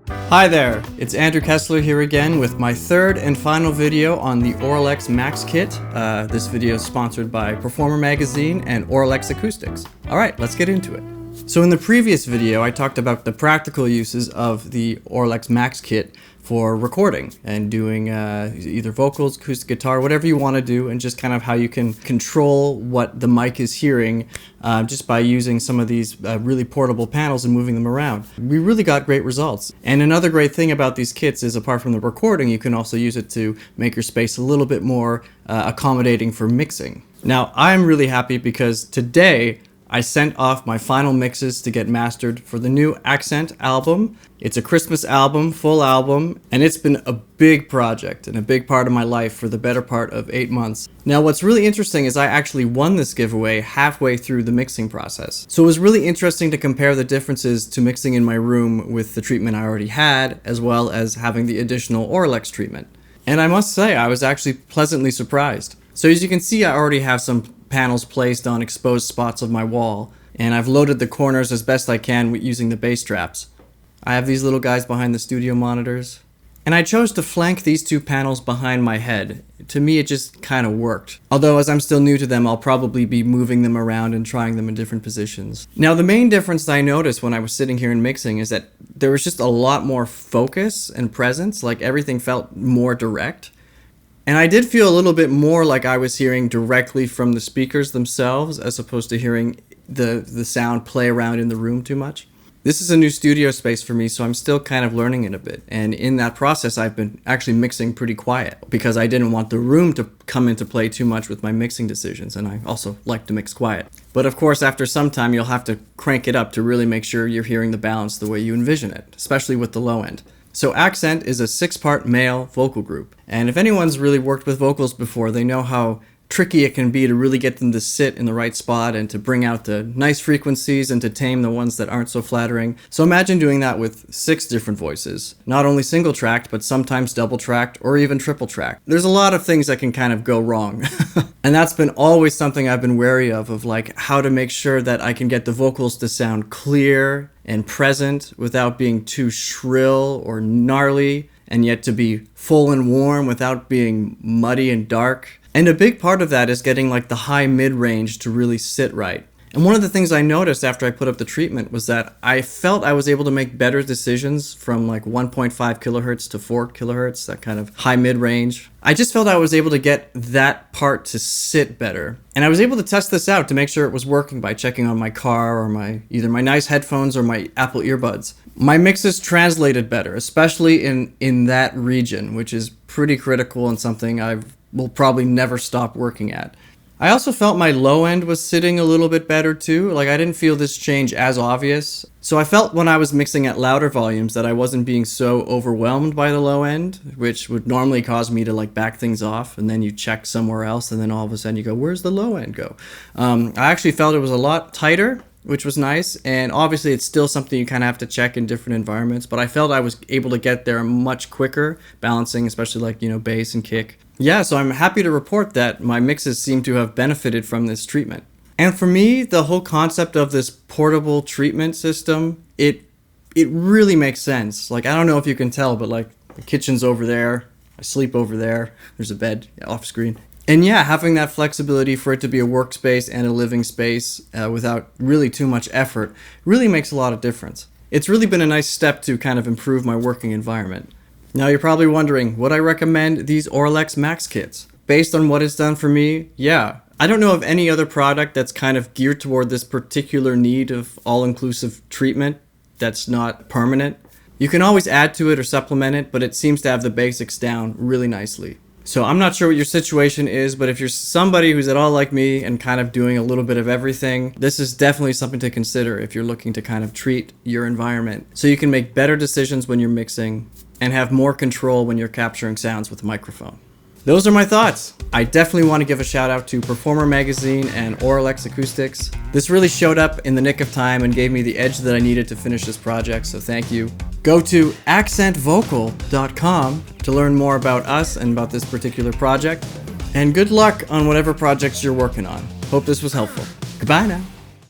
Hi there, it's Andrew Kesler here again with my third and final video on the Auralex MAX Kit. This video is sponsored by Performer Magazine and Auralex Acoustics. Alright, let's get into it. So in the previous video I talked about the practical uses of the Auralex MAX Kit for recording and doing either vocals, acoustic guitar, whatever you want to do, and just kind of how you can control what the mic is hearing just by using some of these really portable panels and moving them around. We really got great results. And another great thing about these kits is, apart from the recording, you can also use it to make your space a little bit more accommodating for mixing. Now, I'm really happy because today I sent off my final mixes to get mastered for the new Accent album. It's a Christmas album, full album, and it's been a big project and a big part of my life for the better part of 8 months. Now, what's really interesting is I actually won this giveaway halfway through the mixing process. So it was really interesting to compare the differences to mixing in my room with the treatment I already had, as well as having the additional Auralex treatment. And I must say, I was actually pleasantly surprised. So as you can see, I already have some panels placed on exposed spots of my wall, and I've loaded the corners as best I can using the bass traps. I have these little guys behind the studio monitors, and I chose to flank these two panels behind my head. To me, it just kind of worked. Although as I'm still new to them, I'll probably be moving them around and trying them in different positions. Now, the main difference that I noticed when I was sitting here and mixing is that there was just a lot more focus and presence, like everything felt more direct. And I did feel a little bit more like I was hearing directly from the speakers themselves, as opposed to hearing the sound play around in the room too much. This is a new studio space for me, so I'm still kind of learning it a bit. And in that process, I've been actually mixing pretty quiet because I didn't want the room to come into play too much with my mixing decisions. And I also like to mix quiet. But of course, after some time, you'll have to crank it up to really make sure you're hearing the balance the way you envision it, especially with the low end. So Accent is a 6-part male vocal group. And if anyone's really worked with vocals before, they know how tricky it can be to really get them to sit in the right spot and to bring out the nice frequencies and to tame the ones that aren't so flattering. So imagine doing that with 6 different voices. Not only single tracked, but sometimes double tracked or even triple tracked. There's a lot of things that can kind of go wrong. And that's been always something I've been wary of like how to make sure that I can get the vocals to sound clear and present without being too shrill or gnarly, and yet to be full and warm without being muddy and dark. And a big part of that is getting like the high mid-range to really sit right. And one of the things I noticed after I put up the treatment was that I felt I was able to make better decisions from like 1.5 kilohertz to 4 kilohertz, that kind of high mid-range. I just felt I was able to get that part to sit better. And I was able to test this out to make sure it was working by checking on my car or either my nice headphones or my Apple earbuds. My mixes translated better, especially in that region, which is pretty critical and something I will probably never stop working at. I also felt my low end was sitting a little bit better too. Like I didn't feel this change as obvious. So I felt when I was mixing at louder volumes that I wasn't being so overwhelmed by the low end, which would normally cause me to like back things off, and then you check somewhere else and then all of a sudden you go, where's the low end go? I actually felt it was a lot tighter, which was nice. And obviously it's still something you kind of have to check in different environments, but I felt I was able to get there much quicker, balancing especially like, bass and kick. Yeah, so I'm happy to report that my mixes seem to have benefited from this treatment. And for me, the whole concept of this portable treatment system, it really makes sense. Like, I don't know if you can tell, but like the kitchen's over there, I sleep over there, there's a bed off screen. And yeah, having that flexibility for it to be a workspace and a living space without really too much effort really makes a lot of difference. It's really been a nice step to kind of improve my working environment. Now you're probably wondering, would I recommend these Auralex MAX Kits? Based on what it's done for me, yeah. I don't know of any other product that's kind of geared toward this particular need of all-inclusive treatment that's not permanent. You can always add to it or supplement it, but it seems to have the basics down really nicely. So I'm not sure what your situation is, but if you're somebody who's at all like me and kind of doing a little bit of everything, this is definitely something to consider if you're looking to kind of treat your environment so you can make better decisions when you're mixing and have more control when you're capturing sounds with a microphone. Those are my thoughts. I definitely want to give a shout out to Performer Magazine and Auralex Acoustics. This really showed up in the nick of time and gave me the edge that I needed to finish this project, so thank you. Go to accentvocal.com to learn more about us and about this particular project. And good luck on whatever projects you're working on. Hope this was helpful. Goodbye now.